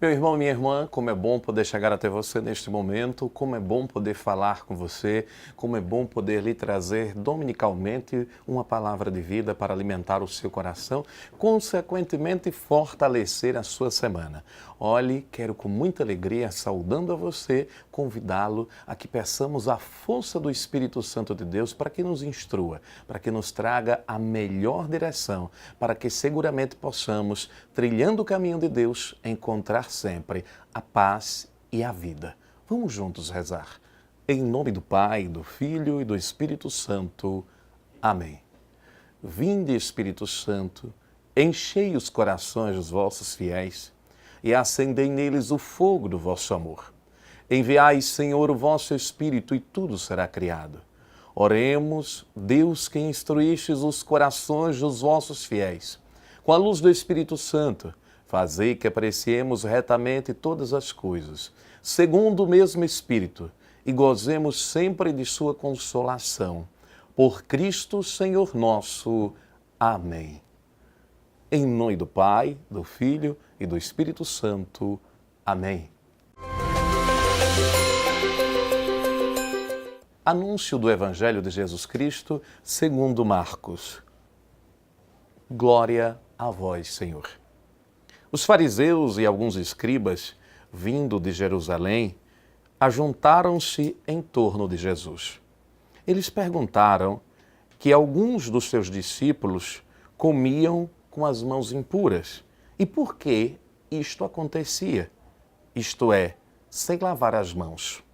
Meu irmão, minha irmã, como é bom poder chegar até você neste momento, como é bom poder falar com você, como é bom poder lhe trazer dominicalmente uma palavra de vida para alimentar o seu coração, consequentemente fortalecer a sua semana. Olhe, quero com muita alegria, saudando a você, convidá-lo a que peçamos a força do Espírito Santo de Deus para que nos instrua, para que nos traga a melhor direção, para que seguramente possamos, trilhando o caminho de Deus, encontrar sempre a paz e a vida. Vamos juntos rezar. Em nome do Pai, do Filho e do Espírito Santo. Amém. Vinde, Espírito Santo, enchei os corações dos vossos fiéis e acendei neles o fogo do vosso amor. Enviai, Senhor, o vosso Espírito e tudo será criado. Oremos, Deus que instruístes os corações dos vossos fiéis. Com a luz do Espírito Santo, fazei que apreciemos retamente todas as coisas, segundo o mesmo Espírito, e gozemos sempre de sua consolação. Por Cristo, Senhor nosso. Amém. Em nome do Pai, do Filho e do Espírito Santo. Amém. Anúncio do Evangelho de Jesus Cristo segundo Marcos. Glória a vós, Senhor. Os fariseus e alguns escribas, vindo de Jerusalém, ajuntaram-se em torno de Jesus. Eles perguntaram que alguns dos seus discípulos comiam com as mãos impuras. E por que isto acontecia? Isto é, sem lavar as mãos.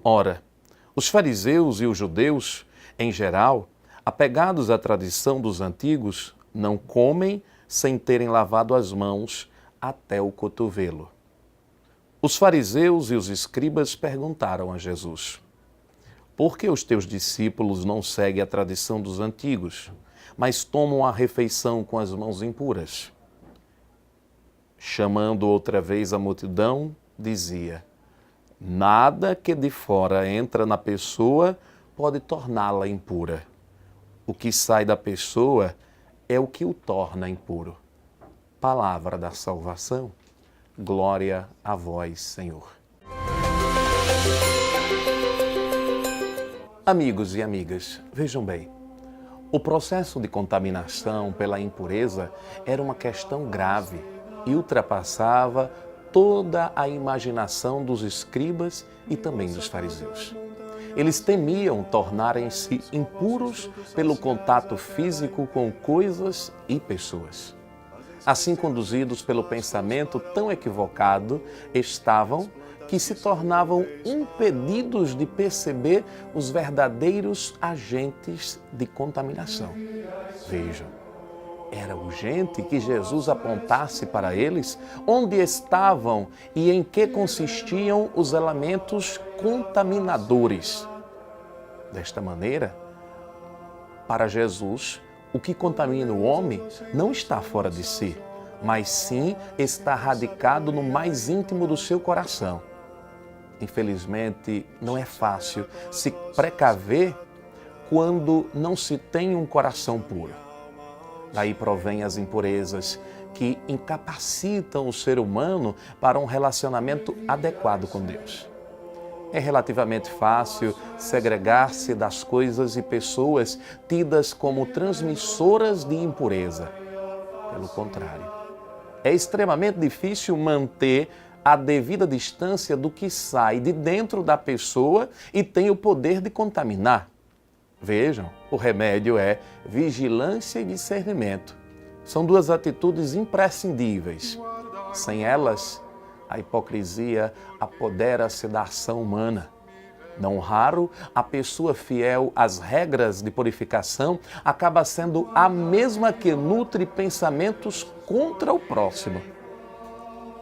Ora, os fariseus e os judeus, em geral, apegados à tradição dos antigos, não comem sem terem lavado as mãos até o cotovelo. Os fariseus e os escribas perguntaram a Jesus: por que os teus discípulos não seguem a tradição dos antigos, mas tomam a refeição com as mãos impuras? Chamando outra vez a multidão, dizia: nada que de fora entra na pessoa pode torná-la impura. O que sai da pessoa é o que o torna impuro. Palavra da salvação. Glória a vós, Senhor. Amigos e amigas, vejam bem. O processo de contaminação pela impureza era uma questão grave e ultrapassava toda a imaginação dos escribas e também dos fariseus. Eles temiam tornarem-se impuros pelo contato físico com coisas e pessoas. Assim, conduzidos pelo pensamento tão equivocado, estavam que se tornavam impedidos de perceber os verdadeiros agentes de contaminação. Vejam, era urgente que Jesus apontasse para eles onde estavam e em que consistiam os elementos contaminadores. Desta maneira, para Jesus, o que contamina o homem não está fora de si, mas sim está radicado no mais íntimo do seu coração. Infelizmente, não é fácil se precaver quando não se tem um coração puro. Daí provém as impurezas que incapacitam o ser humano para um relacionamento adequado com Deus. É relativamente fácil segregar-se das coisas e pessoas tidas como transmissoras de impureza. Pelo contrário, é extremamente difícil manter a devida distância do que sai de dentro da pessoa e tem o poder de contaminar. Vejam, o remédio é vigilância e discernimento. São duas atitudes imprescindíveis. Sem elas, a hipocrisia apodera-se da ação humana. Não raro, a pessoa fiel às regras de purificação acaba sendo a mesma que nutre pensamentos contra o próximo.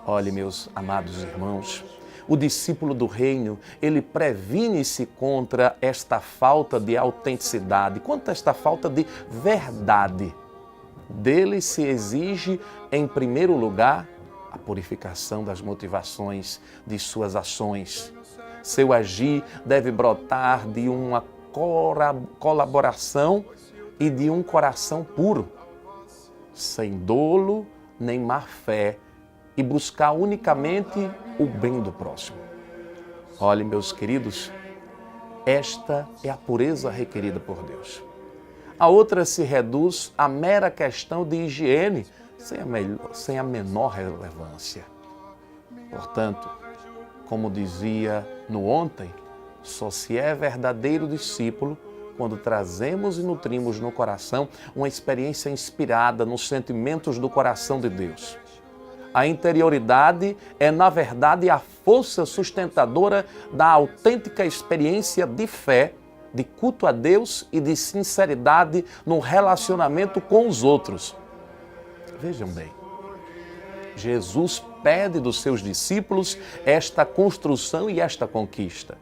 Olhe, meus amados irmãos, o discípulo do reino, ele previne-se contra esta falta de autenticidade, contra esta falta de verdade. Dele se exige, em primeiro lugar, a purificação das motivações de suas ações. Seu agir deve brotar de uma colaboração e de um coração puro, sem dolo nem má fé e buscar unicamente o bem do próximo. Olhe, meus queridos, esta é a pureza requerida por Deus. A outra se reduz à mera questão de higiene, sem a menor relevância. Portanto, como dizia no ontem, só se é verdadeiro discípulo quando trazemos e nutrimos no coração uma experiência inspirada nos sentimentos do coração de Deus. A interioridade é, na verdade, a força sustentadora da autêntica experiência de fé, de culto a Deus e de sinceridade no relacionamento com os outros. Vejam bem, Jesus pede dos seus discípulos esta construção e esta conquista.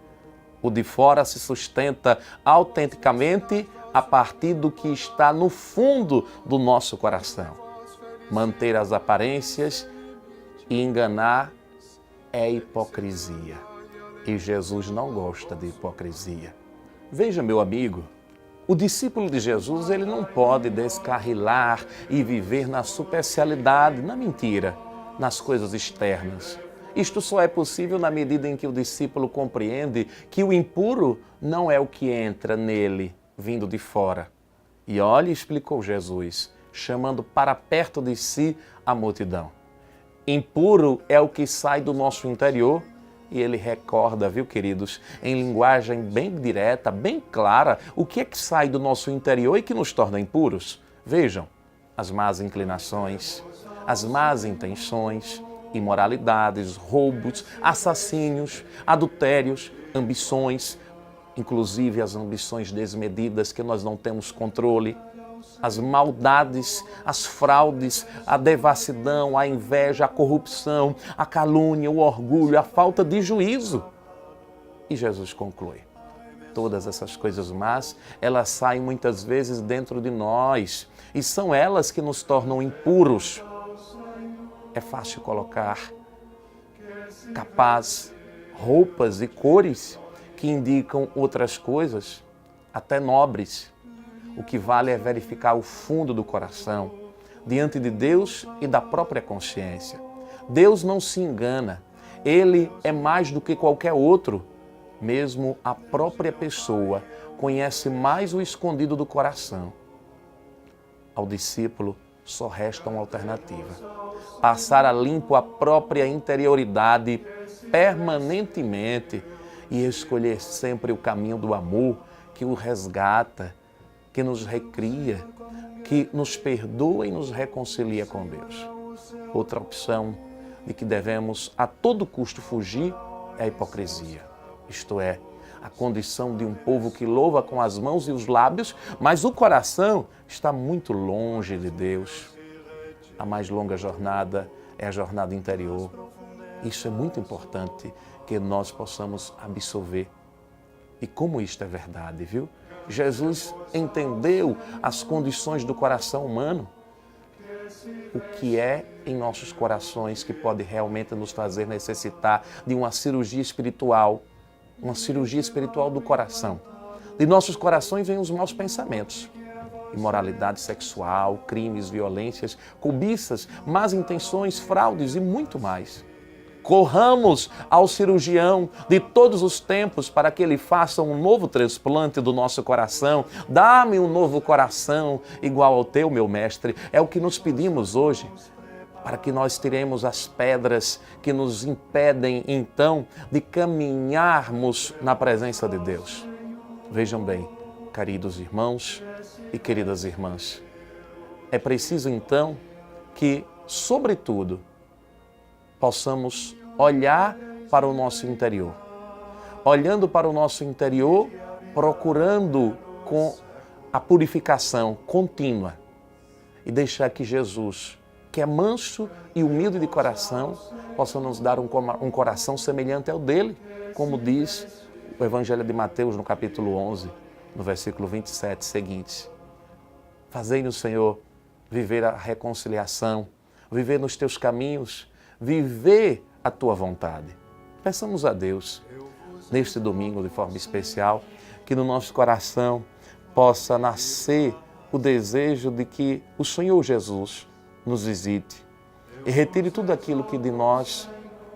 O de fora se sustenta autenticamente a partir do que está no fundo do nosso coração. Manter as aparências e enganar é hipocrisia. E Jesus não gosta de hipocrisia. Veja, meu amigo, o discípulo de Jesus, ele não pode descarrilar e viver na superficialidade, na mentira, nas coisas externas. Isto só é possível na medida em que o discípulo compreende que o impuro não é o que entra nele, vindo de fora. E olha, explicou Jesus, chamando para perto de si a multidão. Impuro é o que sai do nosso interior. E ele recorda, viu, queridos, em linguagem bem direta, bem clara, o que é que sai do nosso interior e que nos torna impuros. Vejam, as más inclinações, as más intenções, imoralidades, roubos, assassínios, adultérios, ambições, inclusive as ambições desmedidas que nós não temos controle, as maldades, as fraudes, a devassidão, a inveja, a corrupção, a calúnia, o orgulho, a falta de juízo. E Jesus conclui, todas essas coisas más, elas saem muitas vezes dentro de nós e são elas que nos tornam impuros. É fácil colocar capaz, roupas e cores que indicam outras coisas, até nobres. O que vale é verificar o fundo do coração, diante de Deus e da própria consciência. Deus não se engana, Ele é mais do que qualquer outro. Mesmo a própria pessoa conhece mais o escondido do coração. Ao discípulo só resta uma alternativa: passar a limpo a própria interioridade permanentemente e escolher sempre o caminho do amor que o resgata, que nos recria, que nos perdoa e nos reconcilia com Deus. Outra opção de que devemos a todo custo fugir é a hipocrisia. Isto é, a condição de um povo que louva com as mãos e os lábios, mas o coração está muito longe de Deus. A mais longa jornada é a jornada interior. Isso é muito importante que nós possamos absorver. E como isto é verdade, viu? Jesus entendeu as condições do coração humano. O que é em nossos corações que pode realmente nos fazer necessitar de uma cirurgia espiritual do coração. De nossos corações vêm os maus pensamentos, imoralidade sexual, crimes, violências, cobiças, más intenções, fraudes e muito mais. Corramos ao cirurgião de todos os tempos para que ele faça um novo transplante do nosso coração. Dá-me um novo coração igual ao teu, meu mestre. É o que nos pedimos hoje, para que nós tiremos as pedras que nos impedem, então, de caminharmos na presença de Deus. Vejam bem, queridos irmãos e queridas irmãs, é preciso, então, que, sobretudo, possamos olhar para o nosso interior. Olhando para o nosso interior, procurando com a purificação contínua e deixar que Jesus, que é manso e humilde de coração, possa nos dar um coração semelhante ao dele, como diz o Evangelho de Mateus no capítulo 11, no versículo 27 seguinte. Fazei-nos, Senhor, viver a reconciliação, viver nos teus caminhos, viver a tua vontade. Peçamos a Deus, neste domingo de forma especial, que no nosso coração possa nascer o desejo de que o Senhor Jesus nos visite, e retire tudo aquilo que de nós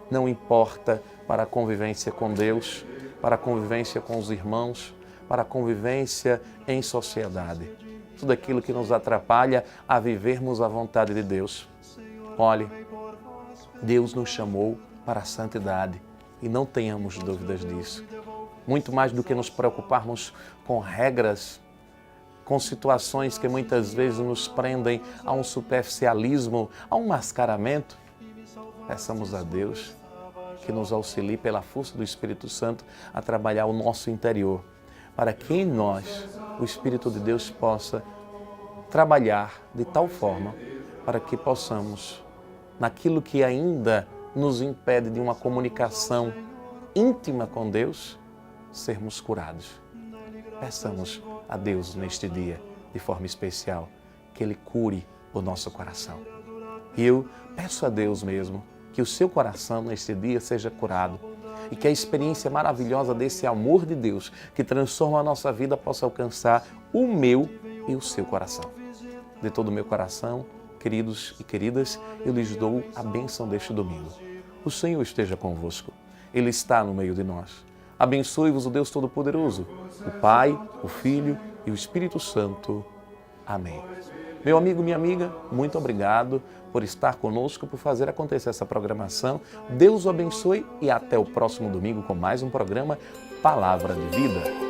não importa para a convivência com Deus, para a convivência com os irmãos, para a convivência em sociedade. Tudo aquilo que nos atrapalha a vivermos a vontade de Deus. Olhe, Deus nos chamou para a santidade e não tenhamos dúvidas disso. Muito mais do que nos preocuparmos com regras, com situações que muitas vezes nos prendem a um superficialismo, a um mascaramento, peçamos a Deus que nos auxilie pela força do Espírito Santo a trabalhar o nosso interior, para que em nós o Espírito de Deus possa trabalhar de tal forma para que possamos, naquilo que ainda nos impede de uma comunicação íntima com Deus, sermos curados. Peçamos a Deus neste dia, de forma especial, que Ele cure o nosso coração. E eu peço a Deus mesmo que o seu coração neste dia seja curado e que a experiência maravilhosa desse amor de Deus que transforma a nossa vida possa alcançar o meu e o seu coração. De todo o meu coração, queridos e queridas, eu lhes dou a bênção deste domingo. O Senhor esteja convosco. Ele está no meio de nós. Abençoe-vos o Deus Todo-Poderoso, o Pai, o Filho e o Espírito Santo. Amém. Meu amigo, minha amiga, muito obrigado por estar conosco, por fazer acontecer essa programação. Deus o abençoe e até o próximo domingo com mais um programa Palavra de Vida.